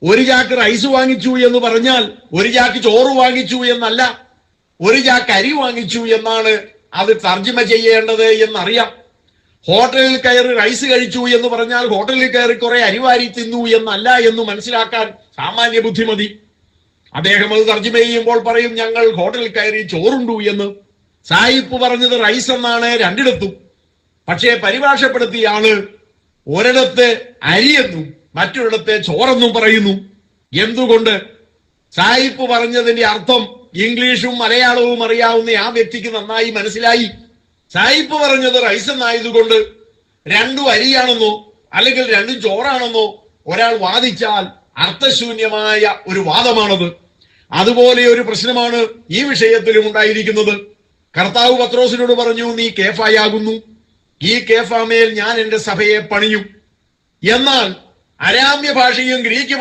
ഒരു ചാക്ക് റൈസ് വാങ്ങിച്ചു എന്ന് പറഞ്ഞാൽ ഒരു ചാക്ക് ചോറ് വാങ്ങിച്ചു എന്നല്ല, ഒരു ചാക്ക് അരി വാങ്ങിച്ചു എന്നാണ് അത് തർജ്ജിമ ചെയ്യേണ്ടത് എന്നറിയാം. ഹോട്ടലിൽ കയറി റൈസ് കഴിച്ചു എന്ന് പറഞ്ഞാൽ ഹോട്ടലിൽ കയറി കുറെ അരിവാരി തിന്നു എന്നല്ല എന്ന് മനസ്സിലാക്കാൻ സാമാന്യ ബുദ്ധി മതി. അദ്ദേഹം അത് തർജ്ജിമ ചെയ്യുമ്പോൾ പറയും ഞങ്ങൾ ഹോട്ടലിൽ കയറി ചോറുണ്ടു എന്ന്. സായിപ്പ് പറഞ്ഞത് റൈസ് എന്നാണ് രണ്ടിടത്തും. പക്ഷേ പരിഭാഷപ്പെടുത്തിയാണ് ഒരിടത്ത് അരിയെന്നും മറ്റൊരിടത്ത് ചോറെന്നും പറയുന്നു. എന്തുകൊണ്ട്? സായിപ്പ് പറഞ്ഞതിന്റെ അർത്ഥം ഇംഗ്ലീഷും മലയാളവും അറിയാവുന്ന ആ വ്യക്തിക്ക് നന്നായി മനസ്സിലായി. സായിപ്പ് പറഞ്ഞത് റൈസ് എന്നായതുകൊണ്ട് രണ്ടും അരിയാണെന്നോ അല്ലെങ്കിൽ രണ്ടും ചോറാണെന്നോ ഒരാൾ വാദിച്ചാൽ അർത്ഥശൂന്യമായ ഒരു വാദമാണത്. അതുപോലെ ഒരു പ്രശ്നമാണ് ഈ വിഷയത്തിലും ഉണ്ടായിരിക്കുന്നത്. കർത്താവ് പത്രോസിനോട് പറഞ്ഞു, നീ കേഫായാകുന്നു, ഈ കേഫാമേൽ ഞാൻ എന്റെ സഭയെ പണിയും. എന്നാൽ അരാമ്യ ഭാഷയും ഗ്രീക്ക്